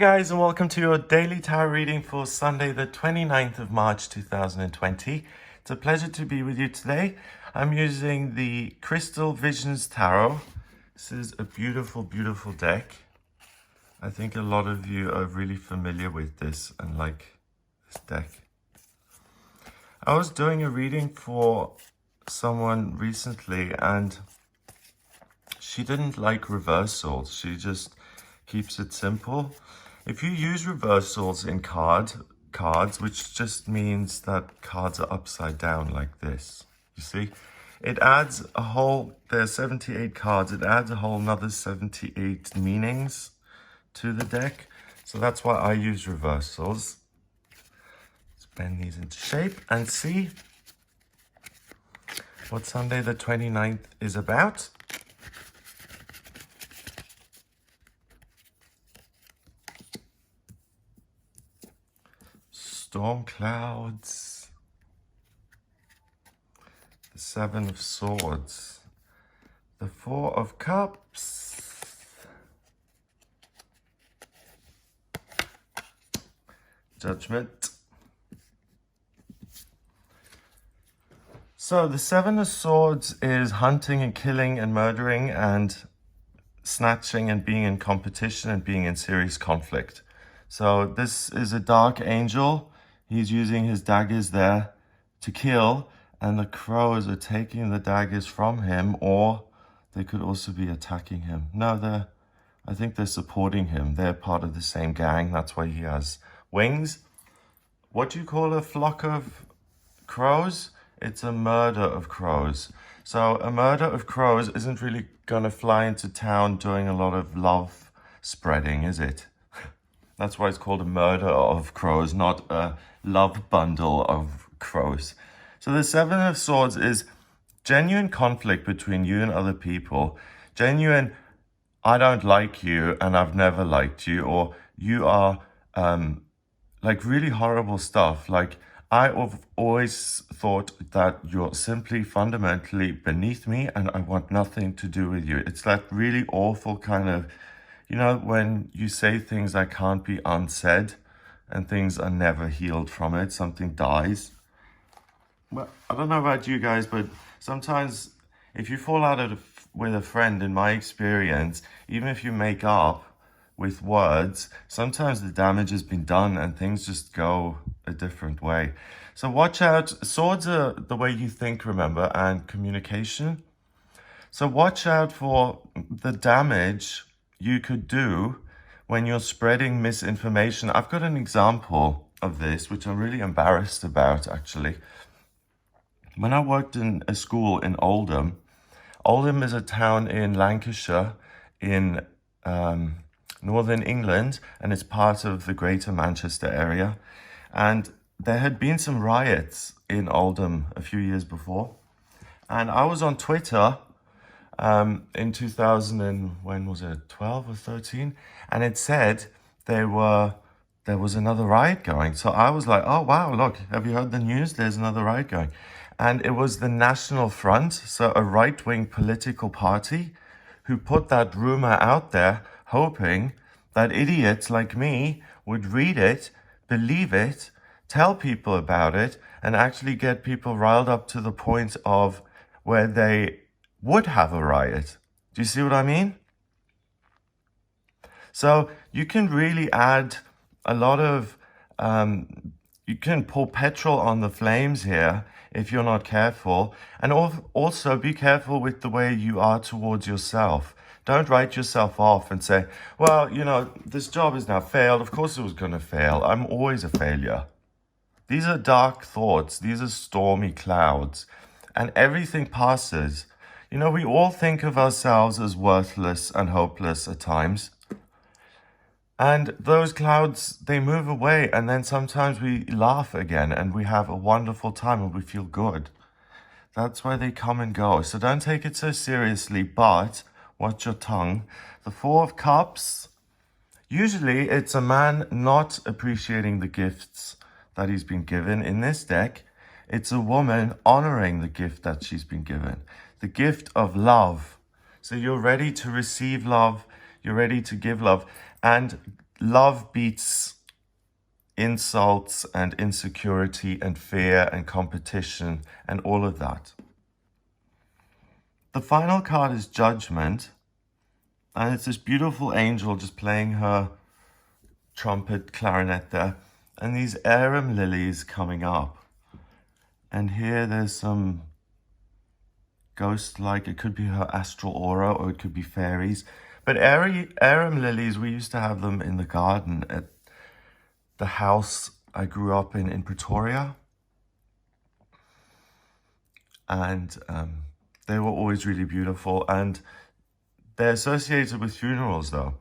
guys, and welcome to your daily tarot reading for Sunday the 29th of March 2020. It's a pleasure to be with you today. I'm using the Crystal Visions Tarot. This is a beautiful, beautiful deck. I think a lot of you are really familiar with this and like this deck. I was doing a reading for someone recently and she didn't like reversals. She just keeps it simple. If you use reversals in cards, which just means that cards are upside down like this, you see, it adds a whole, there's 78 cards, it adds a whole another 78 meanings to the deck. So that's why I use reversals. Let's bend these into shape and see what Sunday the 29th is about. Storm clouds, the Seven of Swords, the Four of Cups, Judgment. So the Seven of Swords is hunting and killing and murdering and snatching and being in competition and being in serious conflict. So this is a dark angel. He's using his daggers there to kill, and the crows are taking the daggers from him, or they could also be attacking him. No, I think they're supporting him. They're part of the same gang. That's why he has wings. What do you call a flock of crows? It's a murder of crows. So a murder of crows isn't really going to fly into town doing a lot of love spreading, is it? That's why it's called a murder of crows, not a love bundle of crows. So the Seven of Swords is genuine conflict between you and other people. Genuine, I don't like you and I've never liked you, or you are like really horrible stuff. Like I've always thought that you're simply fundamentally beneath me and I want nothing to do with you. It's that really awful kind of, you know, when you say things that can't be unsaid and things are never healed from it, something dies. Well, I don't know about you guys, but sometimes if you fall out with a friend, in my experience, even if you make up with words, sometimes the damage has been done and things just go a different way. So watch out. Swords are the way you think, remember, and communication. So watch out for the damage you could do when you're spreading misinformation. I've got an example of this, which I'm really embarrassed about, actually. When I worked in a school in Oldham, Oldham is a town in Lancashire in northern England, and it's part of the Greater Manchester area. And there had been some riots in Oldham a few years before. And I was on Twitter in 2000 and when was it, 12 or 13, and it said there was another riot going. So I was like, oh wow, look, have you heard the news? There's another riot going. And it was the National Front, so a right-wing political party, who put that rumor out there, hoping that idiots like me would read it, believe it, tell people about it, and actually get people riled up to the point of where they would have a riot. Do you see what I mean? So you can really add a lot of, you can pour petrol on the flames here if you're not careful. And also be careful with the way you are towards yourself. Don't write yourself off and say, well, you know, this job has now failed. Of course it was going to fail. I'm always a failure. These are dark thoughts. These are stormy clouds. And everything passes. You know, we all think of ourselves as worthless and hopeless at times. And those clouds, they move away. And then sometimes we laugh again and we have a wonderful time and we feel good. That's why they come and go. So don't take it so seriously, but watch your tongue. The Four of Cups, usually it's a man not appreciating the gifts that he's been given. In this deck, it's a woman honoring the gift that she's been given. The gift of love. So you're ready to receive love. You're ready to give love. And love beats insults and insecurity and fear and competition and all of that. The final card is Judgment, and it's this beautiful angel just playing her trumpet, clarinet there, and these arum lilies coming up. And here there's some ghost-like, it could be her astral aura or it could be fairies. But arum lilies, we used to have them in the garden at the house I grew up in Pretoria. And they were always really beautiful, and they're associated with funerals though.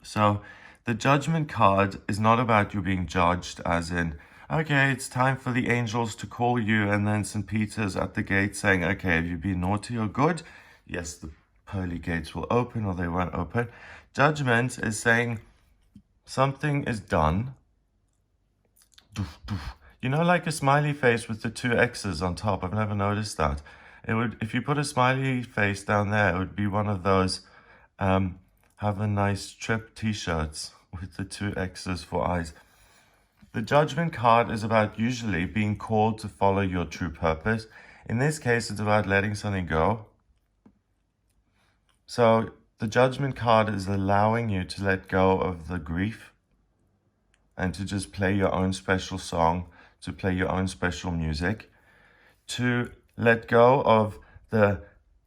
So the Judgment card is not about you being judged as in, okay, it's time for the angels to call you, and then St. Peter's at the gate saying, okay, have you been naughty or good? Yes, the pearly gates will open or they won't open. Judgment is saying something is done. You know, like a smiley face with the 2 X's on top. I've never noticed that. It would, if you put a smiley face down there, it would be one of those have a nice trip t-shirts with the 2 X's for eyes. The Judgment card is about usually being called to follow your true purpose. In this case, it's about letting something go. So the Judgment card is allowing you to let go of the grief and to just play your own special song, to play your own special music, to let go of the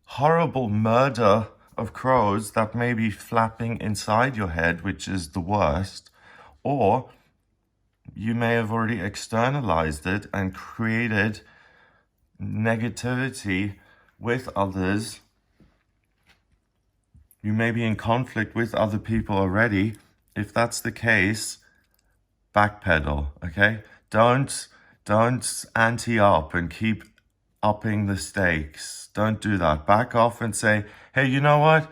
horrible murder of crows that may be flapping inside your head, which is the worst, or you may have already externalized it and created negativity with others. You may be in conflict with other people already. If that's the case, backpedal, okay? Don't ante up and keep upping the stakes. Don't do that. Back off and say, hey, you know what?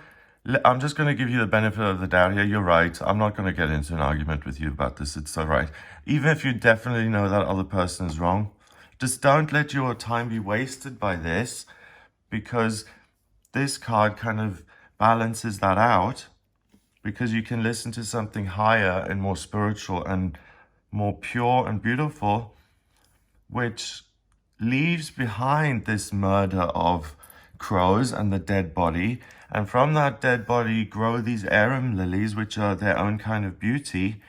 I'm just going to give you the benefit of the doubt here. You're right. I'm not going to get into an argument with you about this. It's all right. Even if you definitely know that other person is wrong, just don't let your time be wasted by this, because this card kind of balances that out, because you can listen to something higher and more spiritual and more pure and beautiful, which leaves behind this murder of crows and the dead body. And from that dead body grow these arum lilies, which are their own kind of beauty.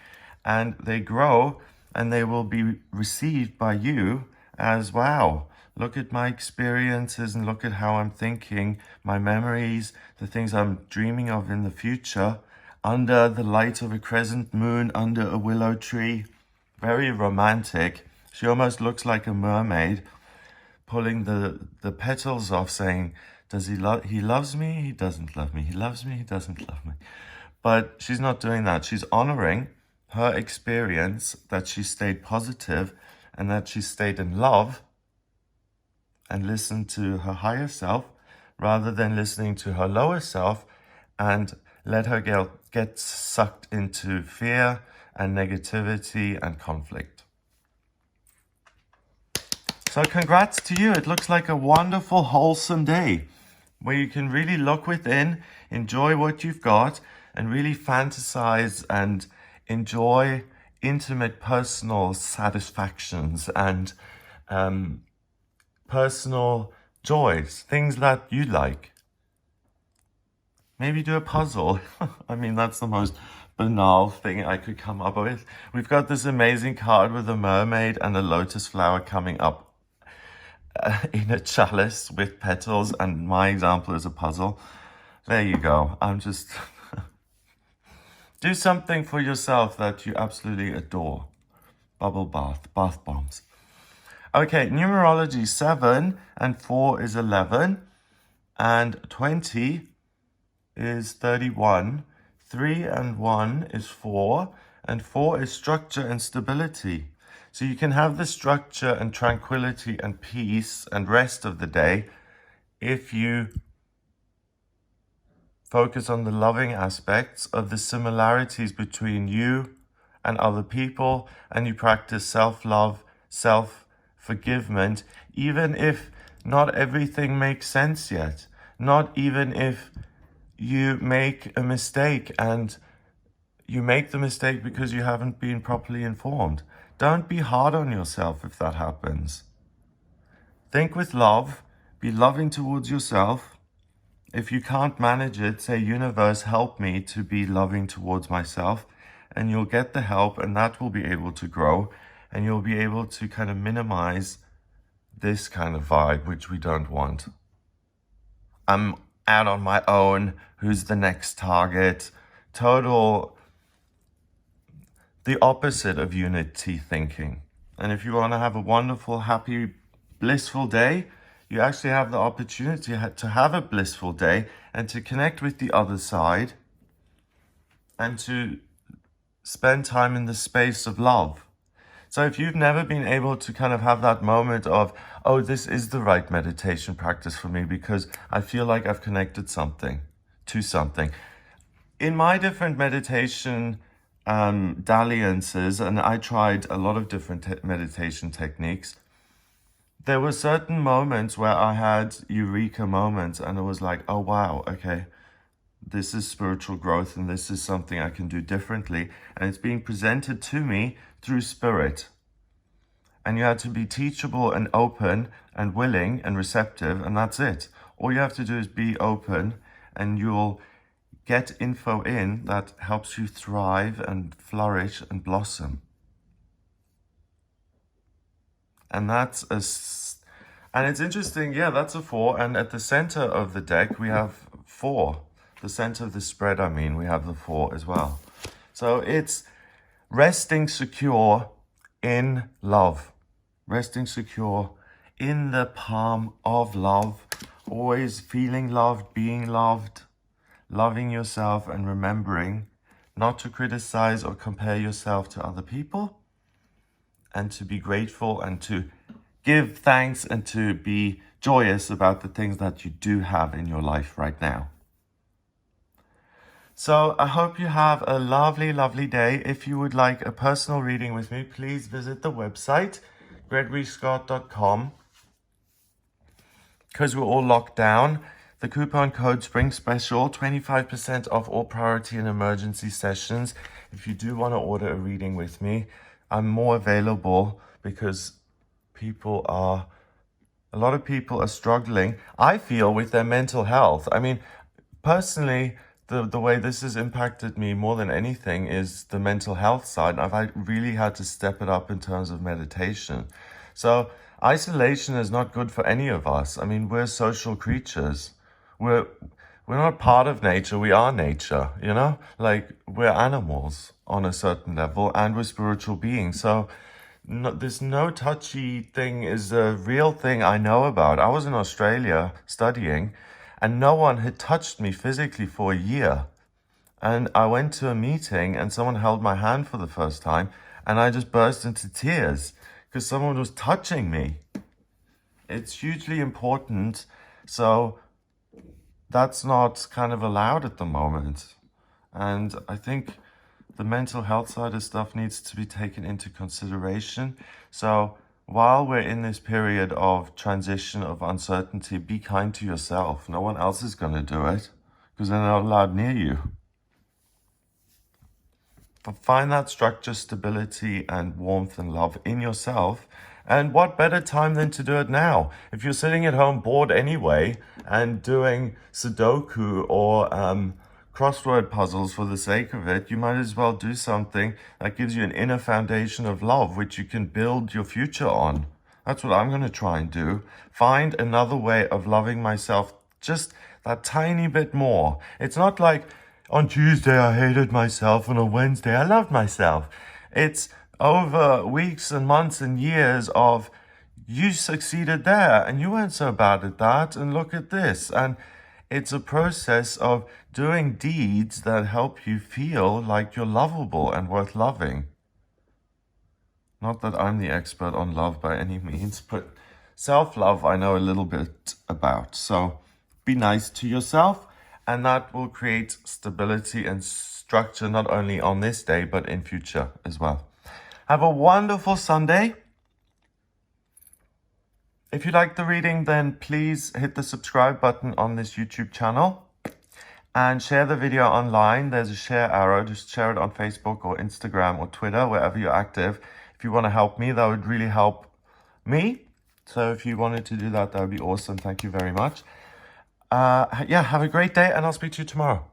And they grow and they will be received by you as, wow, look at my experiences and look at how I'm thinking, my memories, the things I'm dreaming of in the future, under the light of a crescent moon, under a willow tree. Very romantic. She almost looks like a mermaid, pulling the petals off, saying, does he loves me, he doesn't love me, he loves me, he doesn't love me. But she's not doing that. She's honoring her experience, that she stayed positive and that she stayed in love and listened to her higher self rather than listening to her lower self and let her get sucked into fear and negativity and conflict. So congrats to you. It looks like a wonderful, wholesome day where you can really look within, enjoy what you've got, and really fantasize and enjoy intimate personal satisfactions and personal joys, things that you like. Maybe do a puzzle. I mean, that's the most banal thing I could come up with. We've got this amazing card with a mermaid and a lotus flower coming up in a chalice with petals, and my example is a puzzle. There you go. I'm just do something for yourself that you absolutely adore. Bubble bath bombs. Okay, numerology 7 and 4 is 11, and 20 is 31. 3 and 1 is 4, and 4 is structure and stability. So you can have the structure and tranquility and peace and rest of the day if you focus on the loving aspects of the similarities between you and other people, and you practice self-love, self-forgiveness, even if not everything makes sense yet, not even if you make a mistake and you make the mistake because you haven't been properly informed. Don't be hard on yourself if that happens. Think with love, be loving towards yourself. If you can't manage it, say, universe, help me to be loving towards myself, and you'll get the help, and that will be able to grow, and you'll be able to kind of minimize this kind of vibe, which we don't want. I'm out on my own. Who's the next target? Total, the opposite of unity thinking. And if you want to have a wonderful, happy, blissful day, you actually have the opportunity to have a blissful day and to connect with the other side and to spend time in the space of love. So if you've never been able to kind of have that moment of, oh, this is the right meditation practice for me because I feel like I've connected something to something. In my different meditation dalliances, and I tried a lot of different meditation techniques, there were certain moments where I had eureka moments and it was like, oh, wow, okay, this is spiritual growth and this is something I can do differently. And it's being presented to me through spirit. And you had to be teachable and open and willing and receptive, and that's it. All you have to do is be open and you'll get info in that helps you thrive and flourish and blossom. And and it's interesting, yeah, that's a 4. And at the center of the deck, we have 4. The center of the spread, we have the 4 as well. So it's resting secure in love. Resting secure in the palm of love. Always feeling loved, being loved, loving yourself, and remembering not to criticize or compare yourself to other people, and to be grateful and to give thanks and to be joyous about the things that you do have in your life right now. So I hope you have a lovely, lovely day. If you would like a personal reading with me, please visit the website, gregoryscott.com. Because we're all locked down, the coupon code Spring Special, 25% off all priority and emergency sessions. If you do want to order a reading with me, I'm more available because a lot of people are struggling, I feel, with their mental health. Personally, the way this has impacted me more than anything is the mental health side. I've really had to step it up in terms of meditation. So isolation is not good for any of us. We're social creatures. We're not part of nature, we are nature, we're animals on a certain level and we're spiritual beings. So this no touchy thing is a real thing I know about. I was in Australia studying and no one had touched me physically for a year. And I went to a meeting and someone held my hand for the first time and I just burst into tears because someone was touching me. It's hugely important. So that's not kind of allowed at the moment. And I think the mental health side of stuff needs to be taken into consideration. So while we're in this period of transition, of uncertainty, be kind to yourself. No one else is going to do it because they're not allowed near you. But find that structure, stability, and warmth and love in yourself. And what better time than to do it now? If you're sitting at home bored anyway and doing Sudoku or crossword puzzles for the sake of it, you might as well do something that gives you an inner foundation of love, which you can build your future on. That's what I'm going to try and do. Find another way of loving myself just that tiny bit more. It's not like on Tuesday I hated myself and on Wednesday I loved myself. It's over weeks and months and years of you succeeded there and you weren't so bad at that and look at this. And it's a process of doing deeds that help you feel like you're lovable and worth loving. Not that I'm the expert on love by any means, but self-love I know a little bit about. So be nice to yourself, and that will create stability and structure not only on this day, but in future as well. Have a wonderful Sunday. If you like the reading, then please hit the subscribe button on this YouTube channel. And share the video online. There's a share arrow. Just share it on Facebook or Instagram or Twitter, wherever you're active. If you want to help me, that would really help me. So if you wanted to do that, that would be awesome. Thank you very much. Yeah, have a great day, and I'll speak to you tomorrow.